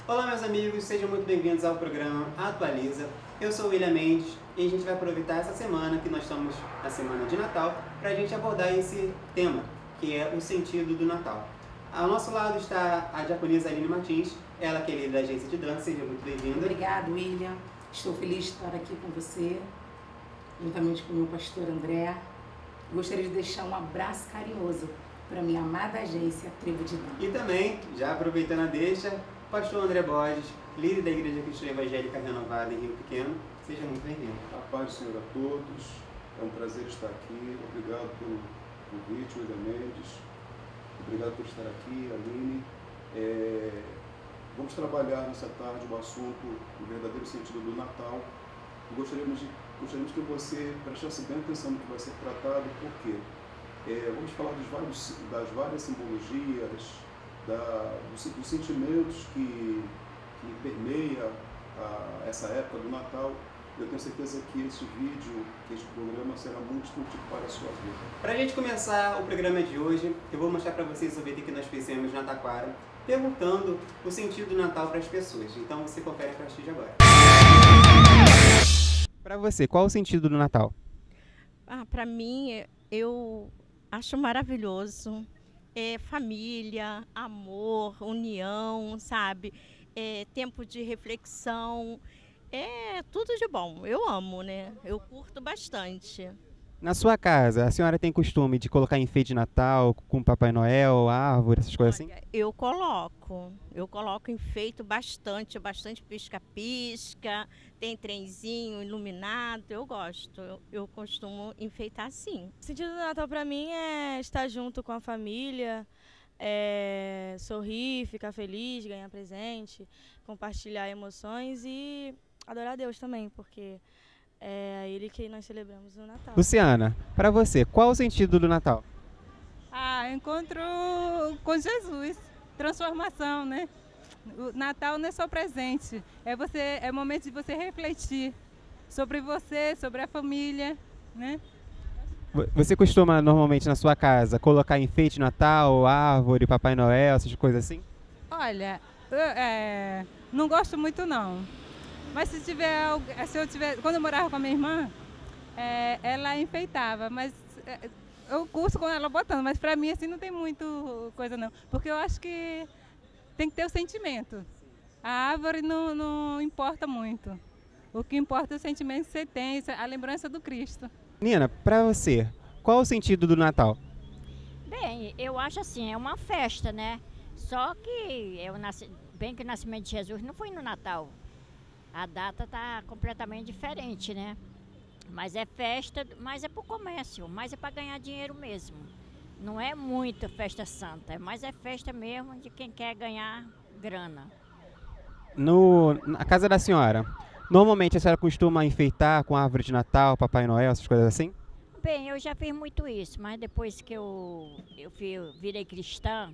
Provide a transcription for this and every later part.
Olá meus amigos, sejam muito bem-vindos ao programa Atualiza. Eu sou o William Mendes e a gente vai aproveitar essa semana que nós estamos na semana de Natal para a gente abordar esse tema, que é o sentido do Natal. Ao nosso lado está a diaconisa Aline Martins, ela que é líder da agência de dança. Seja muito bem-vinda. Obrigada, William. Estou feliz de estar aqui com você, juntamente com o meu pastor André. Gostaria de deixar um abraço carinhoso para minha amada agência Tribo de Dança. E também, já aproveitando a deixa, pastor André Borges, líder da Igreja Cristã Evangélica Renovada em Rio Pequeno. Seja muito bem-vindo. A paz do Senhor a todos, é um prazer estar aqui, obrigado pelo convite, William Mendes, obrigado por estar aqui, Aline. Vamos trabalhar nessa tarde o assunto, o verdadeiro sentido do Natal. Gostaríamos que você prestasse bem atenção no que vai ser tratado, porque vamos falar das várias simbologias, dos sentimentos que permeia essa época do Natal. Eu tenho certeza que este vídeo, que este programa será muito útil para a sua vida. Para a gente começar o programa de hoje, eu vou mostrar para vocês o vídeo que nós fizemos na Taquara, perguntando o sentido do Natal para as pessoas. Então você confere a partir de agora. Para você, qual o sentido do Natal? Para mim, eu acho maravilhoso. É família, amor, união, sabe? É tempo de reflexão. É tudo de bom. Eu amo, né? Eu curto bastante. Na sua casa, a senhora tem costume de colocar enfeite de Natal com Papai Noel, árvore, essas coisas assim? Olha, eu coloco enfeito bastante pisca-pisca, tem trenzinho iluminado, eu gosto, eu costumo enfeitar sim. O sentido do Natal para mim é estar junto com a família, sorrir, ficar feliz, ganhar presente, compartilhar emoções e adorar a Deus também, porque é Ele que nós celebramos no Natal. Luciana, para você, qual o sentido do Natal? Encontro com Jesus, transformação, né? O Natal não é só presente, é momento de você refletir sobre você, sobre a família, né? Você costuma normalmente na sua casa colocar enfeite de Natal, árvore, Papai Noel, essas coisas assim? Olha, não gosto muito não, mas quando eu morava com a minha irmã, ela enfeitava, mas eu curto com ela botando, mas pra mim assim não tem muito coisa não, porque eu acho que tem que ter o sentimento. A árvore não importa muito, o que importa é o sentimento que você tem, a lembrança do Cristo. Nina, pra você, qual o sentido do Natal? Bem, eu acho assim, é uma festa, né? Só que bem que o nascimento de Jesus não foi no Natal. A data tá completamente diferente, né? Mas é festa, mas é pro comércio, mas é para ganhar dinheiro mesmo. Não é muito festa santa, mas é festa mesmo de quem quer ganhar grana. Na casa da senhora, normalmente a senhora costuma enfeitar com árvore de Natal, Papai Noel, essas coisas assim? Bem, eu já fiz muito isso, mas depois que eu virei cristã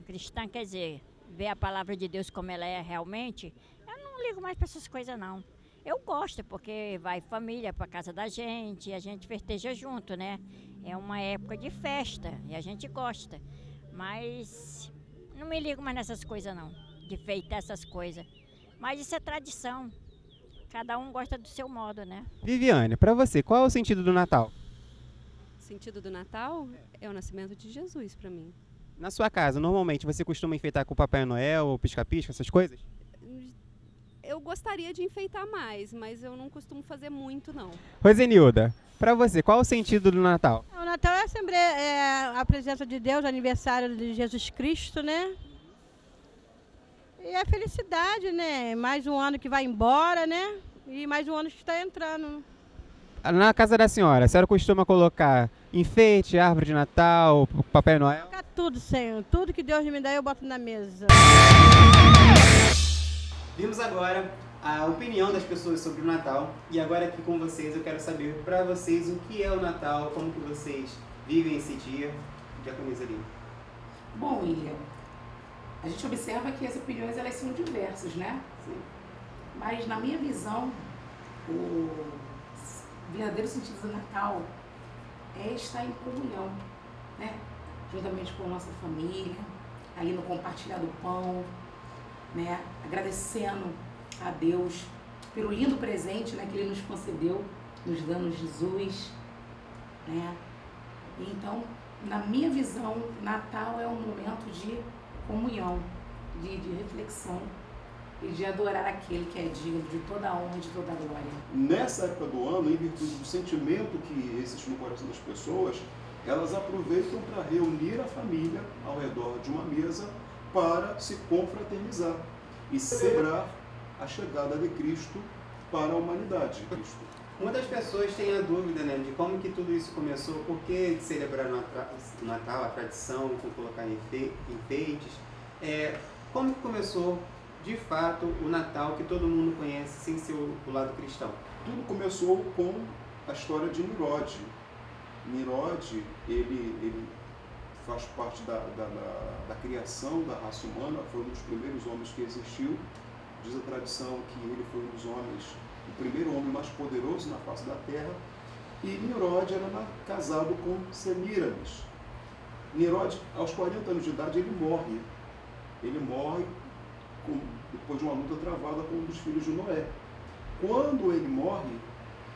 quer dizer, ver a palavra de Deus como ela é realmente, eu não ligo mais para essas coisas não. Eu gosto porque vai família para casa da gente e a gente festeja junto, né? É uma época de festa e a gente gosta, mas não me ligo mais nessas coisas não, de enfeitar essas coisas. Mas isso é tradição, cada um gosta do seu modo, né? Viviane, para você, qual é o sentido do Natal? O sentido do Natal é o nascimento de Jesus para mim. Na sua casa, normalmente você costuma enfeitar com Papai Noel, pisca-pisca, essas coisas? Eu gostaria de enfeitar mais, mas eu não costumo fazer muito, não. Rosenilda, para você, qual o sentido do Natal? O Natal é sempre a presença de Deus, aniversário de Jesus Cristo, né? E a felicidade, né? Mais um ano que vai embora, né? E mais um ano que está entrando. Na casa da senhora, a senhora costuma colocar enfeite, árvore de Natal, Papai Noel? Colocar tudo, Senhor. Tudo que Deus me dá, eu boto na mesa. Vimos agora a opinião das pessoas sobre o Natal e agora aqui com vocês eu quero saber para vocês o que é o Natal, como que vocês vivem esse dia. Diaconisa Aline. Bom, William, a gente observa que as opiniões elas são diversas, né? Sim. Mas na minha visão, o verdadeiro sentido do Natal é estar em comunhão, né? Juntamente com a nossa família, ali no compartilhar do pão, né, agradecendo a Deus pelo lindo presente, né, que Ele nos concedeu, nos dando Jesus, né. Então, na minha visão, Natal é um momento de comunhão, de reflexão e de adorar aquele que é digno de toda a honra e de toda a glória. Nessa época do ano, em virtude do sentimento que existe no coração das pessoas, elas aproveitam para reunir a família ao redor de uma mesa para se confraternizar e celebrar a chegada de Cristo para a humanidade. Muitas pessoas têm a dúvida, né, de como que tudo isso começou, por que celebrar o Natal, a tradição, com colocar enfeites. Como que começou, de fato, o Natal que todo mundo conhece, sem ser o lado cristão? Tudo começou com a história de Nimrod. Nimrod, ele faz parte da criação da raça humana, foi um dos primeiros homens que existiu. Diz a tradição que ele foi um dos homens, o primeiro homem mais poderoso na face da terra. E Nimrod era casado com Semíramis. Nimrod, aos 40 anos de idade, ele morre. Ele morre depois de uma luta travada com um dos filhos de Noé. Quando ele morre,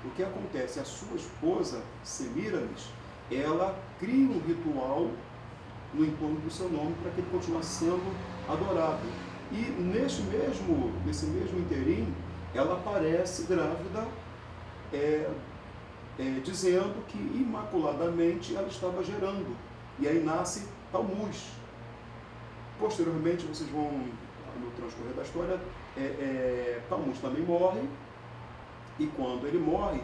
o que acontece? A sua esposa, Semíramis, ela cria um ritual no entorno do seu nome para que ele continuasse sendo adorado. E nesse mesmo interim, ela aparece grávida, dizendo que imaculadamente ela estava gerando. E aí nasce Tammuz. Posteriormente, vocês vão, no transcorrer da história, Tammuz também morre. E quando ele morre,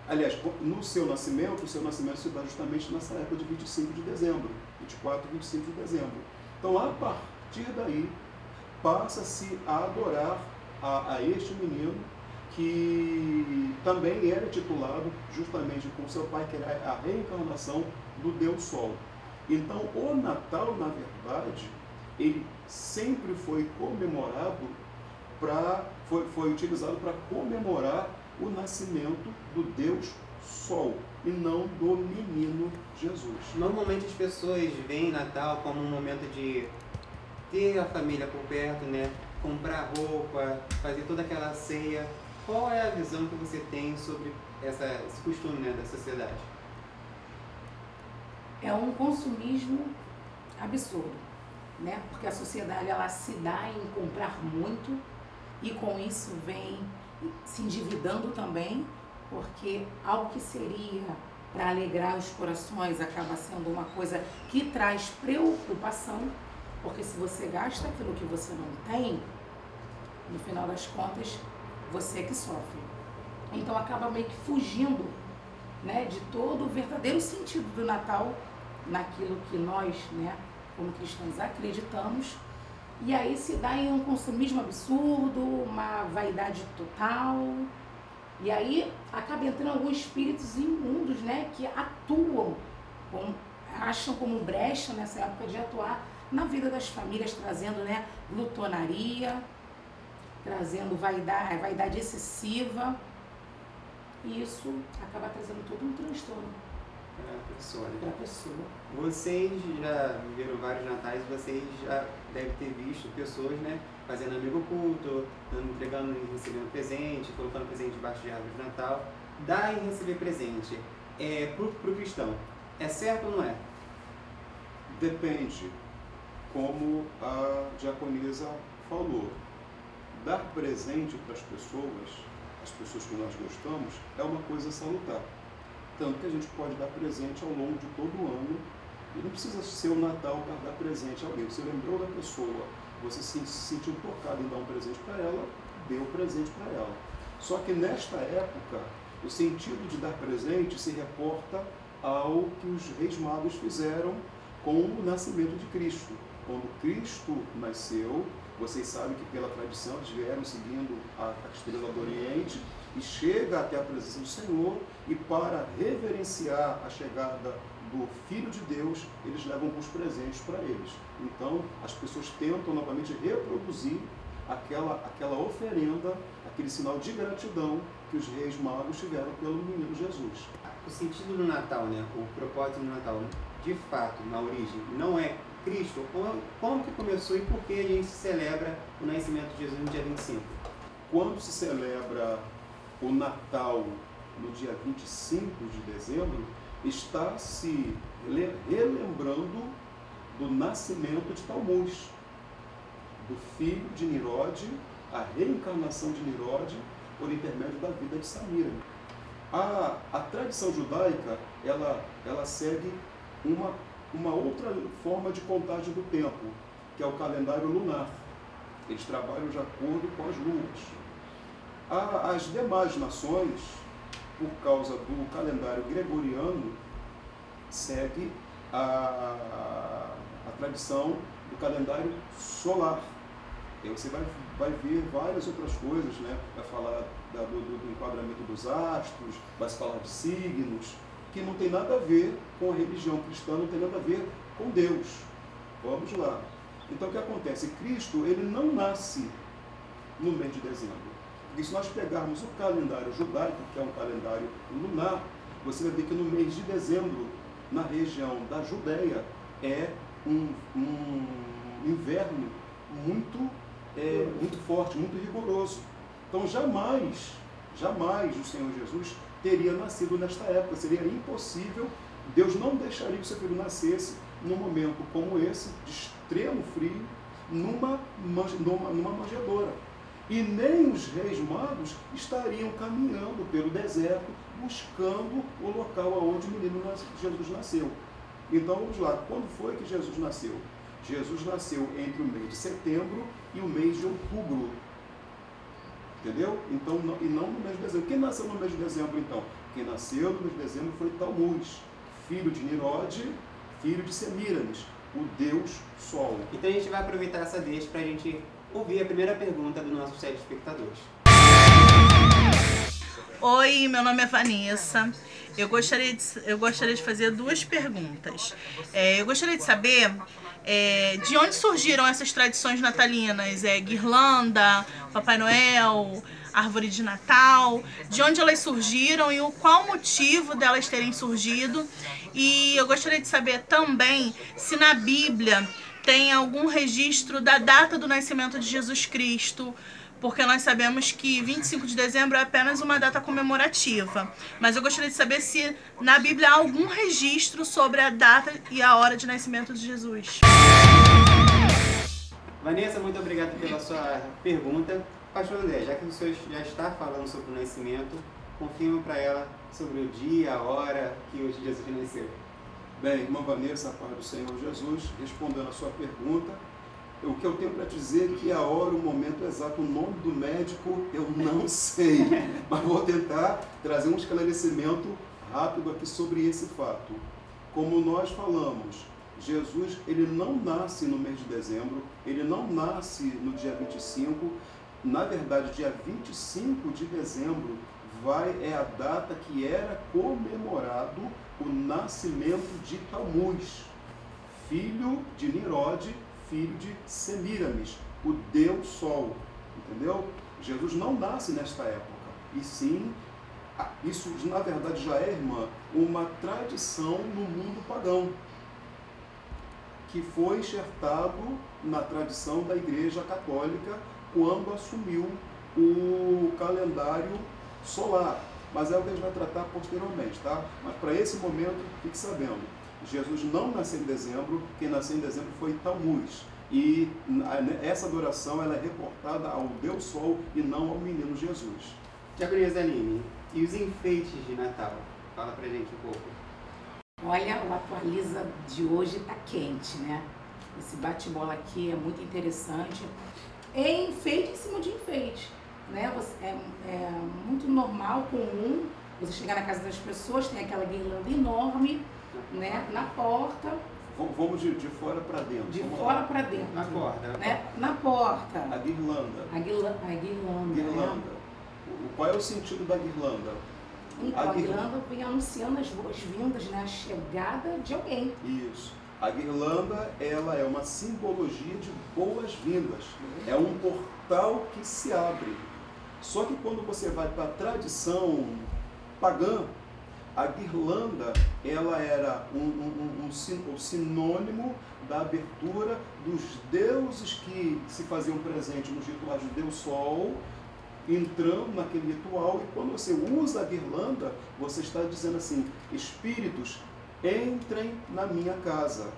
aliás, no seu nascimento se dá justamente nessa época de 25 de dezembro, 24 e 25 de dezembro. Então, a partir daí, passa-se a adorar a este menino, que também era titulado justamente com seu pai, que era a reencarnação do Deus Sol. Então, o Natal, na verdade, ele sempre foi comemorado, foi utilizado para comemorar o nascimento do Deus Sol e não do menino Jesus. Normalmente as pessoas veem Natal como um momento de ter a família por perto, né? Comprar roupa, fazer toda aquela ceia. Qual é a visão que você tem sobre esse costume, né, da sociedade? É um consumismo absurdo, né? Porque a sociedade, ela se dá em comprar muito e com isso vem se endividando também, porque algo que seria para alegrar os corações acaba sendo uma coisa que traz preocupação, porque se você gasta aquilo que você não tem, no final das contas, você é que sofre. Então acaba meio que fugindo, né, de todo o verdadeiro sentido do Natal, naquilo que nós, né, como cristãos, acreditamos. E aí se dá em um consumismo absurdo, uma vaidade total. E aí acaba entrando alguns espíritos imundos, né, que atuam, acham como brecha nessa época de atuar na vida das famílias, trazendo, né, glutonaria, trazendo vaidade excessiva. E isso acaba trazendo todo um transtorno para a pessoa. Vocês já viveram vários natais, vocês já devem ter visto pessoas, né, fazendo amigo oculto, entregando e recebendo presente, colocando presente debaixo de árvore de Natal. Dar e receber presente pro cristão, é certo ou não é? Depende, como a diaconisa falou. Dar presente para as pessoas que nós gostamos, é uma coisa salutar. Tanto que a gente pode dar presente ao longo de todo o ano, e não precisa ser o Natal para dar presente a alguém. Você lembrou da pessoa, você se sentiu tocado em dar um presente para ela, deu presente para ela. Só que nesta época, o sentido de dar presente se reporta ao que os reis magos fizeram com o nascimento de Cristo. Quando Cristo nasceu, vocês sabem que pela tradição eles vieram seguindo a estrela do Oriente e chega até a presença do Senhor, e para reverenciar a chegada do Filho de Deus, eles levam os presentes para eles. Então, as pessoas tentam novamente reproduzir aquela oferenda, aquele sinal de gratidão que os reis magos tiveram pelo menino Jesus. O sentido do Natal, né, o propósito do Natal, de fato, na origem, não é Cristo, como que começou e por que a gente celebra o nascimento de Jesus no dia 25? Quando se celebra o Natal no dia 25 de dezembro, está se relembrando do nascimento de Talmuz, do filho de Nirode, a reencarnação de Nirode por intermédio da vida de Samira. A tradição judaica, ela segue uma outra forma de contagem do tempo, que é o calendário lunar. Eles trabalham de acordo com as luas. As demais nações, por causa do calendário gregoriano, segue a tradição do calendário solar. E aí você vai ver várias outras coisas, né? Vai falar do enquadramento dos astros, vai se falar de signos, que não tem nada a ver com a religião cristã, não tem nada a ver com Deus. Vamos lá. Então o que acontece? Cristo, ele não nasce no mês de dezembro. Porque se nós pegarmos o calendário judaico, que é um calendário lunar, você vai ver que no mês de dezembro, na região da Judéia, é um inverno muito forte, muito rigoroso. Então jamais o Senhor Jesus teria nascido nesta época. Seria impossível, Deus não deixaria que o seu filho nascesse num momento como esse, de extremo frio, numa manjedoura. E nem os reis magos estariam caminhando pelo deserto, buscando o local onde o menino Jesus nasceu. Então vamos lá, quando foi que Jesus nasceu? Jesus nasceu entre o mês de setembro e o mês de outubro. Entendeu? Então, e não no mês de dezembro. Quem nasceu no mês de dezembro, então? Quem nasceu no mês de dezembro foi Talmuz, filho de Nirode, filho de Semíramis, o Deus Sol. Então a gente vai aproveitar essa deixa para a gente ouvir a primeira pergunta dos nossos telespectadores. Oi, meu nome é Vanessa. Eu gostaria de fazer duas perguntas. Eu gostaria de saber de onde surgiram essas tradições natalinas, guirlanda, Papai Noel, árvore de Natal, de onde elas surgiram e qual o motivo delas terem surgido. E eu gostaria de saber também se na Bíblia tem algum registro da data do nascimento de Jesus Cristo, porque nós sabemos que 25 de dezembro é apenas uma data comemorativa. Mas eu gostaria de saber se na Bíblia há algum registro sobre a data e a hora de nascimento de Jesus. Vanessa, muito obrigado pela sua pergunta. Pastor André, já que o senhor já está falando sobre o nascimento, confirma para ela sobre o dia, a hora que hoje Jesus nasceu. Bem, irmã Vanessa, a paz do Senhor Jesus, respondendo a sua pergunta, o que eu tenho para dizer é que a hora, o momento exato, o nome do médico, eu não sei, mas vou tentar trazer um esclarecimento rápido aqui sobre esse fato. Como nós falamos, Jesus, ele não nasce no mês de dezembro, ele não nasce no dia 25, na verdade, dia 25 de dezembro é a data que era comemorado o nascimento de Talmuz, filho de Nirode, filho de Semíramis, o Deus Sol, entendeu? Jesus não nasce nesta época, e sim, isso na verdade já é, irmã, uma tradição no mundo pagão, que foi enxertado na tradição da Igreja Católica quando assumiu o calendário solar, mas é o que a gente vai tratar posteriormente, tá? Mas para esse momento, fique sabendo, Jesus não nasceu em dezembro, quem nasceu em dezembro foi Talmuz. E essa adoração ela é reportada ao Deus Sol e não ao menino Jesus. Diaconisa Aline, e os enfeites de Natal? Fala pra gente um pouco. Olha, o Atualiza de hoje tá quente, né? Esse bate-bola aqui é muito interessante. É enfeite em cima de enfeite, né? É muito normal, comum, você chegar na casa das pessoas, tem aquela guirlanda enorme, né, na porta. Vamos de fora para dentro. De fora para dentro. Na porta. Né? Na porta. A guirlanda. A guirlanda. Guirlanda. Né? Qual é o sentido da guirlanda? Então, a guirlanda vem anunciando as boas-vindas, né? A chegada de alguém. Isso. A guirlanda, ela é uma simbologia de boas-vindas. É um portal que se abre. Só que quando você vai para a tradição pagã, A guirlanda, ela era um sinônimo da abertura dos deuses que se faziam presente nos rituais do Deus Sol, entrando naquele ritual. E quando você usa a guirlanda, você está dizendo assim: espíritos, entrem na minha casa.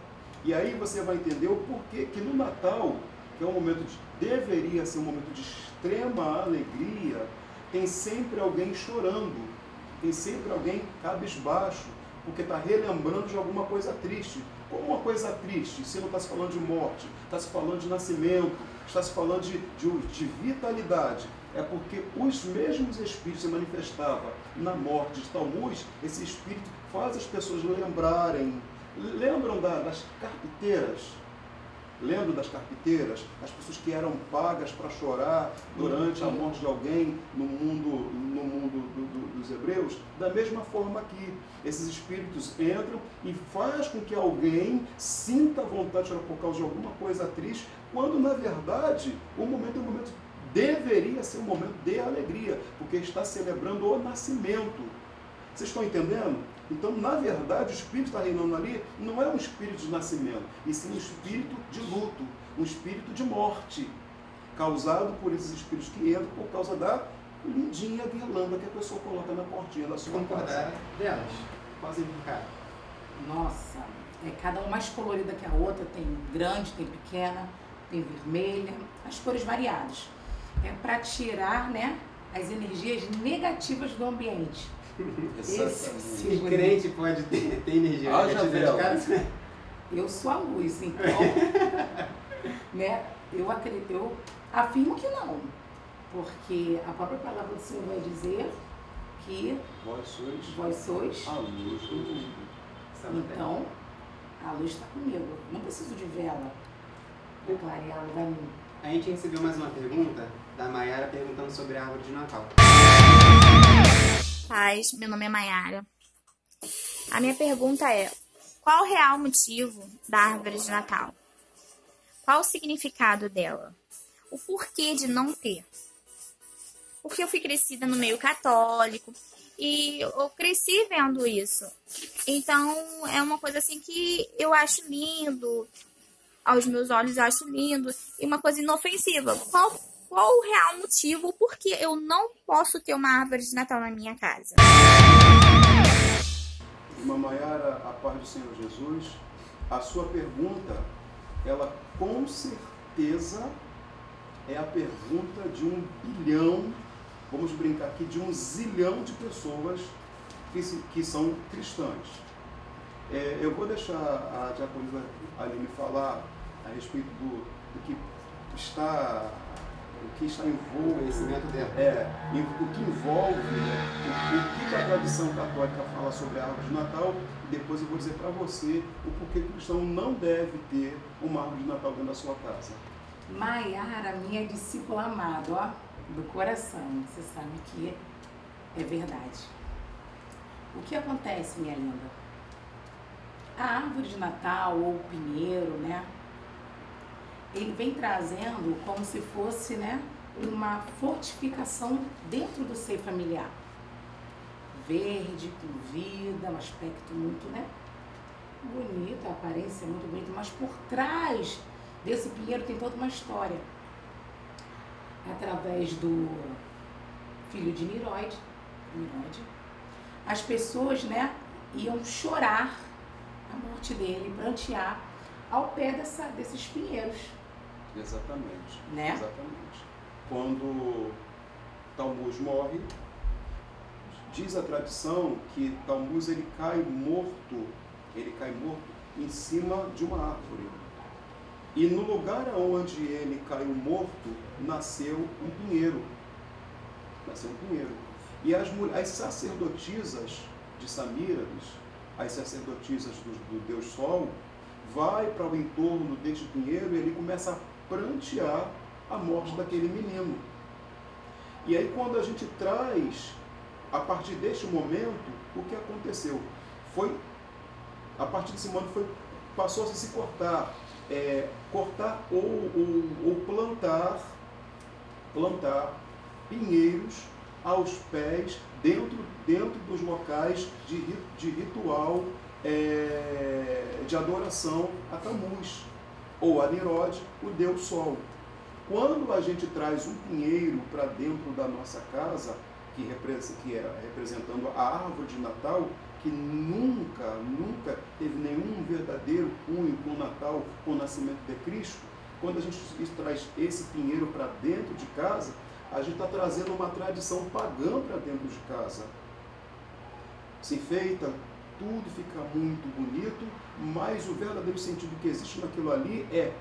E aí você vai entender o porquê que no Natal, que é um momento deveria ser um momento de extrema alegria, tem sempre alguém chorando, tem sempre alguém cabisbaixo, porque está relembrando de alguma coisa triste. Como uma coisa triste? Se não está se falando de morte, está se falando de nascimento, está se falando de vitalidade. É porque os mesmos espíritos se manifestavam na morte de Tammuz. Esse espírito faz as pessoas lembrarem. Lembram das carpiteiras? Lembram das carpiteiras? As pessoas que eram pagas para chorar durante a morte de alguém no mundo dos hebreus? Da mesma forma que esses espíritos entram e faz com que alguém sinta vontade de chorar por causa de alguma coisa triste, quando na verdade o momento deveria ser um momento de alegria, porque está celebrando o nascimento. Vocês estão entendendo? Então, na verdade, o espírito que está reinando ali não é um espírito de nascimento, e sim um espírito de luto, um espírito de morte, causado por esses espíritos que entram por causa da lindinha guirlanda que a pessoa coloca na portinha da sua casa. Delas, quase indicar. Nossa, cada uma mais colorida que a outra, tem grande, tem pequena, tem vermelha, as cores variadas. É para tirar, né, as energias negativas do ambiente. Esse crente pode ter energia negativa de casa? Eu sou a luz, então né, eu afirmo que não, porque a própria palavra do Senhor vai dizer que vós sois a luz do mundo. Então, a luz está comigo, não preciso de vela para clarear o caminho. A gente recebeu mais uma pergunta da Maiara perguntando sobre a árvore de Natal. Paz, meu nome é Maiara. A minha pergunta é: qual o real motivo da árvore de Natal? Qual o significado dela? O porquê de não ter? Porque eu fui crescida no meio católico e eu cresci vendo isso. Então é uma coisa assim que eu acho lindo, aos meus olhos eu acho lindo, e uma coisa inofensiva. Qual o real motivo por que eu não posso ter uma árvore de Natal na minha casa? Irmã Maiara, a paz do Senhor Jesus, a sua pergunta, ela com certeza é a pergunta de 1 bilhão, vamos brincar aqui, de 1 zilhão de pessoas que são cristãs. Eu vou deixar a diaconisa Aline falar a respeito do que está envolvido, conhecimento dela. O que envolve, o que a tradição católica fala sobre a árvore de Natal, e depois eu vou dizer para você o porquê que o cristão não deve ter uma árvore de Natal dentro da sua casa. Maiara, minha discípula amada, ó, do coração, você sabe que é verdade. O que acontece, minha linda? A árvore de Natal ou o pinheiro, né? Ele vem trazendo como se fosse, né, uma fortificação dentro do seio familiar. Verde, com vida, um aspecto muito, né, bonito, a aparência é muito bonita, mas por trás desse pinheiro tem toda uma história. Através do filho de Nirode, as pessoas, né, iam chorar a morte dele, prantear ao pé desses pinheiros. Exatamente. Né? Exatamente. Quando Tammuz morre, diz a tradição que Tammuz ele cai morto em cima de uma árvore. E no lugar onde ele caiu morto, nasceu um pinheiro. E as sacerdotisas de Samíramis, as sacerdotisas do Deus Sol, vai para o entorno deste pinheiro e ele começa a prantear a morte daquele menino. E aí quando a gente traz, a partir deste momento, o que aconteceu? A partir desse momento passou a se cortar, ou plantar pinheiros aos pés, dentro dos locais de ritual de adoração a Tammuz, ou a Nimrod, o deus Sol. Quando a gente traz um pinheiro para dentro da nossa casa, que é representando a árvore de Natal, que nunca teve nenhum verdadeiro cunho com o Natal, com o nascimento de Cristo, quando a gente traz esse pinheiro para dentro de casa, a gente está trazendo uma tradição pagã para dentro de casa. Se enfeita, tudo fica muito bonito, mas o verdadeiro sentido que existe naquilo ali é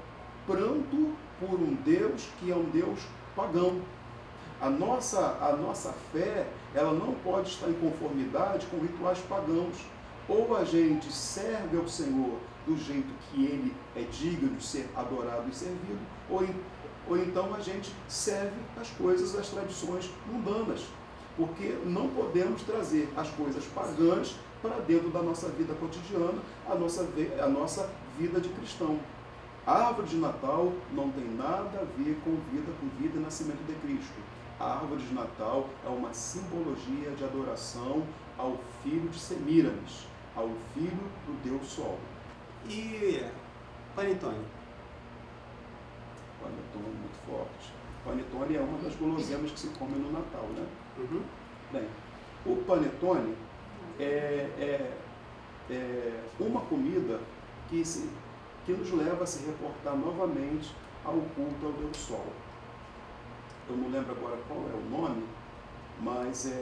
pranto por um Deus que é um Deus pagão. A nossa fé, ela não pode estar em conformidade com rituais pagãos. Ou a gente serve ao Senhor do jeito que Ele é digno de ser adorado e servido, ou então a gente serve as coisas, as tradições mundanas. Porque não podemos trazer as coisas pagãs para dentro da nossa vida cotidiana, a nossa vida de cristão. A árvore de Natal não tem nada a ver com vida e nascimento de Cristo. A árvore de Natal é uma simbologia de adoração ao filho de Semíramis, ao filho do Deus Sol. E panetone? Panetone muito forte. Panetone é uma das guloseimas que se come no Natal, né? Uhum. Bem, o panetone é uma comida que nos leva a se reportar novamente ao culto ao Deus Sol. Eu não lembro agora qual é o nome, mas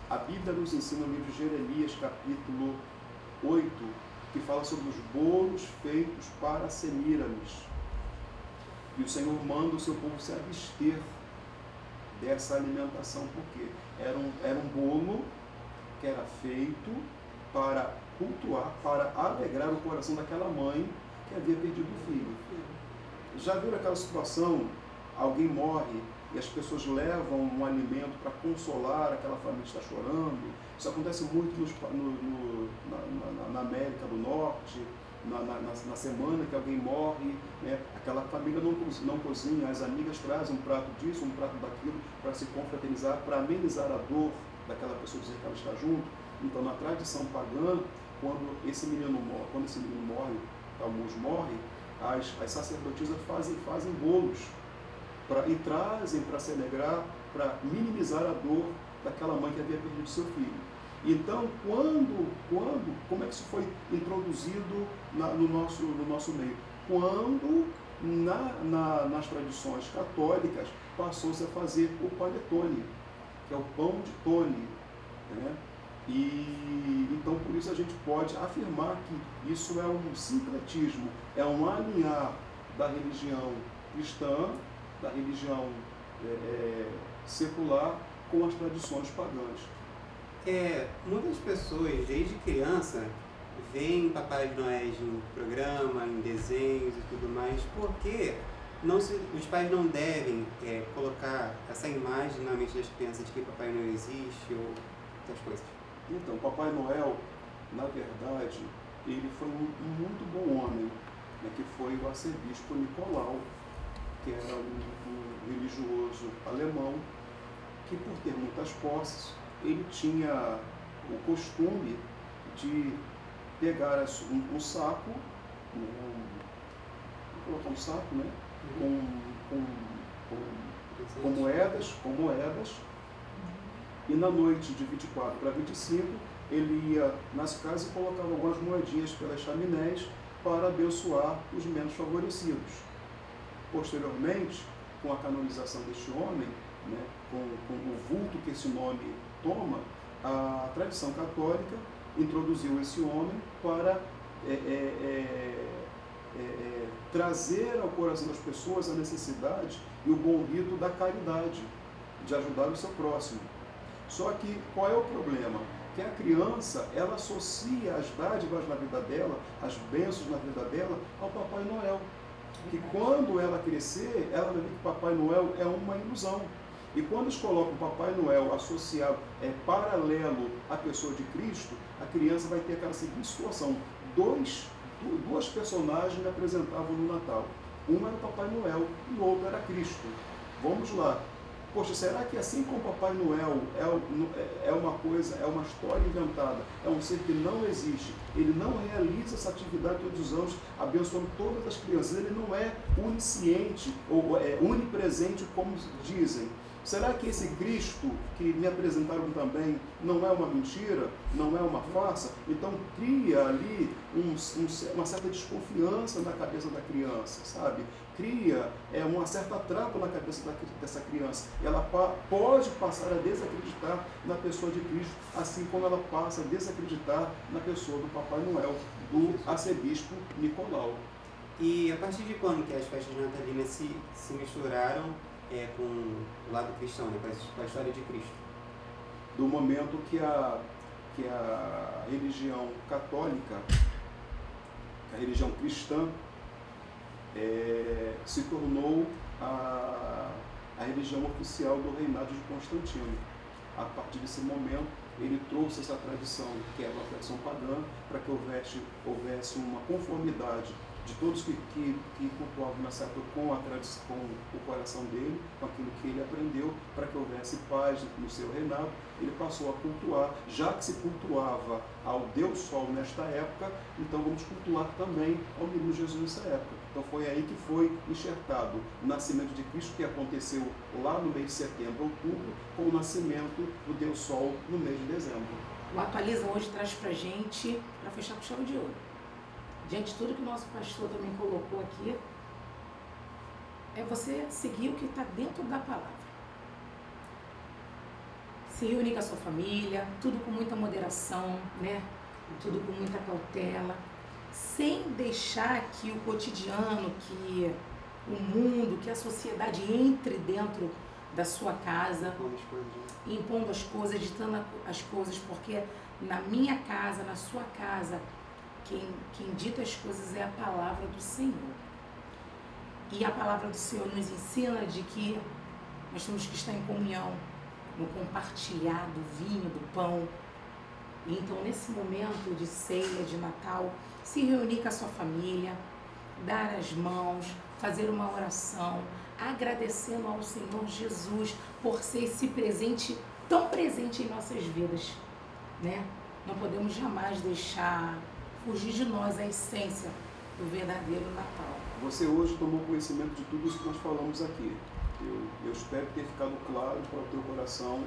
a Bíblia nos ensina no livro de Jeremias, capítulo 8, que fala sobre os bolos feitos para Semíramis. E o Senhor manda o seu povo se abster dessa alimentação, porque era um bolo que era feito para cultuar, para alegrar o coração daquela mãe que havia perdido o filho. Já viram aquela situação? Alguém morre e as pessoas levam um alimento para consolar aquela família que está chorando. Isso acontece muito na América do Norte, na semana que alguém morre, né? Aquela família não cozinha, as amigas trazem um prato disso, um prato daquilo, para se confraternizar, para amenizar a dor daquela pessoa, dizer que ela está junto. Então, na tradição pagã, quando esse menino morre, Tammuz morre, as sacerdotisas fazem bolos e trazem para se alegrar, para minimizar a dor daquela mãe que havia perdido seu filho. Então, como é que isso foi introduzido no nosso meio? Quando nas tradições católicas passou-se a fazer o panetone, que é o pão de tone, né? E então por isso a gente pode afirmar que isso é um sincretismo, é um alinhar da religião cristã, da religião secular com as tradições pagãs. Muitas pessoas, desde criança, veem Papai Noel em programa, em desenhos e tudo mais, porque os pais não devem colocar essa imagem na mente das crianças de que Papai Noel existe ou outras coisas. Então, Papai Noel, na verdade, ele foi um muito bom homem, né, que foi o arcebispo Nicolau, que era um religioso alemão, que por ter muitas posses, ele tinha o costume de pegar um saco, colocar um saco, né, com moedas, e na noite de 24 para 25, ele ia nas casas e colocava algumas moedinhas pelas chaminés para abençoar os menos favorecidos. Posteriormente, com a canonização deste homem, né, com o vulto que esse nome toma, a tradição católica introduziu esse homem para trazer ao coração das pessoas a necessidade e o bom rito da caridade, de ajudar o seu próximo. Só que qual é o problema? Que a criança, ela associa as dádivas na vida dela, as bênçãos na vida dela, ao Papai Noel. Que quando ela crescer, ela vai ver que Papai Noel é uma ilusão. E quando eles colocam o Papai Noel associado, paralelo à pessoa de Cristo, a criança vai ter aquela seguinte situação. Duas personagens me apresentavam no Natal. Um era o Papai Noel e o outro era Cristo. Vamos lá. poxa, será que assim como Papai Noel é uma coisa, é uma história inventada, é um ser que não existe, ele não realiza essa atividade todos os anos, abençoando todas as crianças, ele não é onisciente ou onipresente, como dizem. Será que esse Cristo que me apresentaram também não é uma mentira, não é uma farsa? Então cria ali uma certa desconfiança na cabeça da criança, sabe? Cria uma certa trapa na cabeça dessa criança. Ela pode passar a desacreditar na pessoa de Cristo, assim como ela passa a desacreditar na pessoa do Papai Noel, do arcebispo Nicolau. E a partir de quando que as festas natalinas se misturaram com o lado cristão, né, com a história de Cristo? Do momento que a religião católica, a religião cristã, se tornou a religião oficial do reinado de Constantino. A partir desse momento, ele trouxe essa tradição, que era uma tradição pagã, para que houvesse uma conformidade de todos que cultuavam nessa época com o coração dele, com aquilo que ele aprendeu, para que houvesse paz no seu reinado. Ele passou a cultuar, já que se cultuava ao Deus Sol nesta época, então vamos cultuar também ao menino Jesus nessa época. Então foi aí que foi enxertado o nascimento de Cristo, que aconteceu lá no mês de setembro, outubro, com o nascimento do Deus Sol no mês de dezembro. O Atualiza hoje traz pra gente, para fechar com chave de ouro, diante de tudo que o nosso pastor também colocou aqui, é você seguir o que está dentro da palavra. Se reunir com a sua família, tudo com muita moderação, né? Tudo com muita cautela, sem deixar que o cotidiano, que o mundo, que a sociedade entre dentro da sua casa, impondo as coisas, ditando as coisas, porque na minha casa, na sua casa, quem dita as coisas é a palavra do Senhor. E a palavra do Senhor nos ensina de que nós temos que estar em comunhão, no compartilhar do vinho, do pão. E então, nesse momento de ceia, de Natal, se reunir com a sua família, dar as mãos, fazer uma oração, agradecendo ao Senhor Jesus por ser esse presente, tão presente em nossas vidas, né? Não podemos jamais deixar fugir de nós a essência do verdadeiro Natal. Você hoje tomou conhecimento de tudo isso que nós falamos aqui. Eu espero ter ficado claro para o teu coração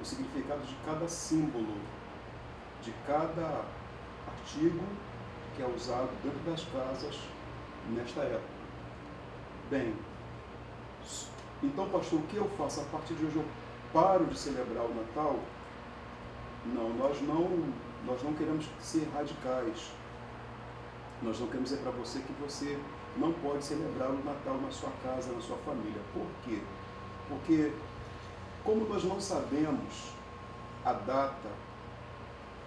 o significado de cada símbolo, de cada artigo que é usado dentro das casas nesta época. Bem, então, pastor, o que eu faço? A partir de hoje eu paro de celebrar o Natal? Não, nós não queremos ser radicais. Nós não queremos dizer para você que você não pode celebrar o Natal na sua casa, na sua família. Por quê? Porque, como nós não sabemos a data,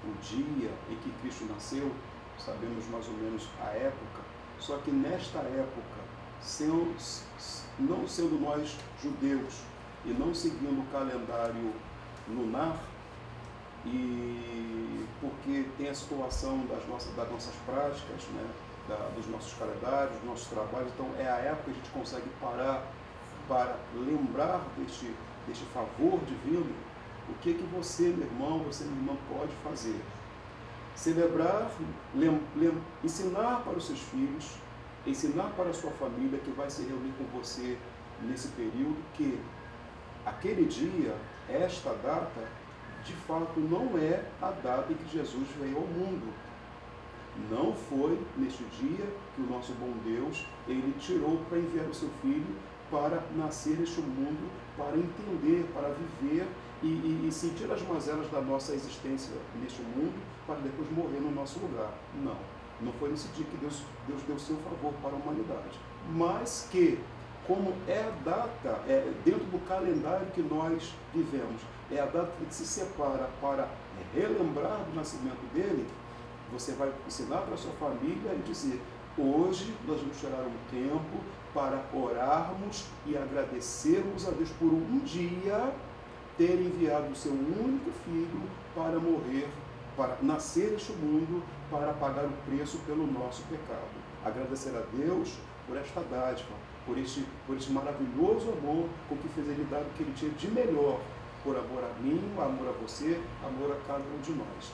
o dia em que Cristo nasceu, sabemos mais ou menos a época, só que nesta época, não sendo nós judeus e não seguindo o calendário lunar, e porque tem a situação das nossas práticas, né, dos nossos calendários, dos nossos trabalhos, então é a época que a gente consegue parar para lembrar deste favor divino. O que você, meu irmão, você, minha irmã, pode fazer? Celebrar, ensinar para os seus filhos, ensinar para a sua família que vai se reunir com você nesse período, que aquele dia, esta data, de fato não é a data em que Jesus veio ao mundo. Não foi neste dia que o nosso bom Deus, ele tirou para enviar o seu Filho para nascer neste mundo, para entender, para viver e sentir as mazelas da nossa existência neste mundo, para depois morrer no nosso lugar. Não foi nesse dia que Deus deu o seu favor para a humanidade. Mas que, como é a data, dentro do calendário que nós vivemos, é a data que se separa para relembrar do nascimento dele, você vai ensinar para a sua família e dizer: hoje nós vamos tirar um tempo para orarmos e agradecermos a Deus por um dia ter enviado o seu único filho para morrer, para nascer neste mundo, para pagar o preço pelo nosso pecado. Agradecer a Deus por esta dádiva, por este maravilhoso amor com que fez ele dar o que ele tinha de melhor, por amor a mim, amor a você, amor a cada um de nós.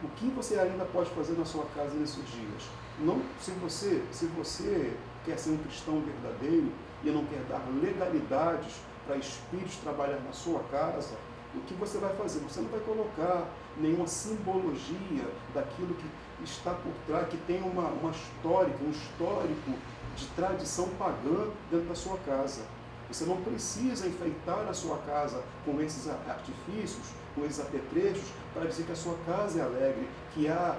O que você ainda pode fazer na sua casa nesses dias? Não, se você quer ser um cristão verdadeiro e não quer dar legalidades para espíritos trabalhar na sua casa, o que você vai fazer? Você não vai colocar nenhuma simbologia daquilo que está por trás, que tem um histórico de tradição pagã dentro da sua casa. Você não precisa enfeitar a sua casa com esses artifícios, com esses apetrechos, para dizer que a sua casa é alegre, que há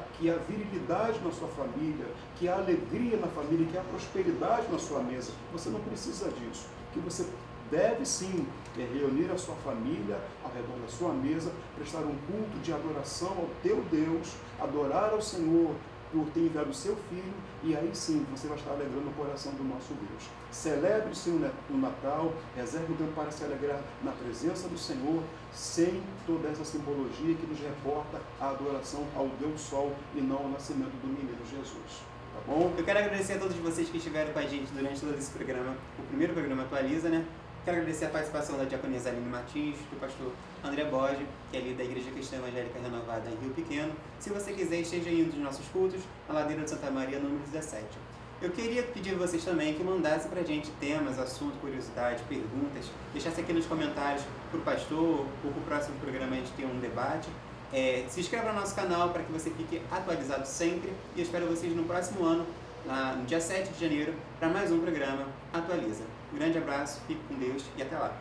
virilidade na sua família, que há alegria na família, que há prosperidade na sua mesa. Você não precisa disso. Que você deve sim reunir a sua família ao redor da sua mesa, prestar um culto de adoração ao teu Deus, adorar ao Senhor por ter enviado o seu Filho, e aí sim você vai estar alegrando o coração do nosso Deus. Celebre sim o Natal, reserve o tempo para se alegrar na presença do Senhor, sem toda essa simbologia que nos reporta a adoração ao Deus Sol e não ao nascimento do menino Jesus. Tá bom? Eu quero agradecer a todos vocês que estiveram com a gente durante todo esse programa, o primeiro programa Atualiza, né? Quero agradecer a participação da diaconisa Aline Martins, do pastor André Borges, que é ali da Igreja Cristã Evangélica Renovada em Rio Pequeno. Se você quiser, esteja em um dos nossos cultos, na Ladeira de Santa Maria, número 17. Eu queria pedir a vocês também que mandassem pra gente temas, assuntos, curiosidades, perguntas, deixassem aqui nos comentários pro pastor, ou pro próximo programa a gente ter um debate. Se inscreva no nosso canal para que você fique atualizado sempre, e eu espero vocês no próximo ano, no dia 7 de janeiro, para mais um programa Atualiza. Um grande abraço, fique com Deus e até lá!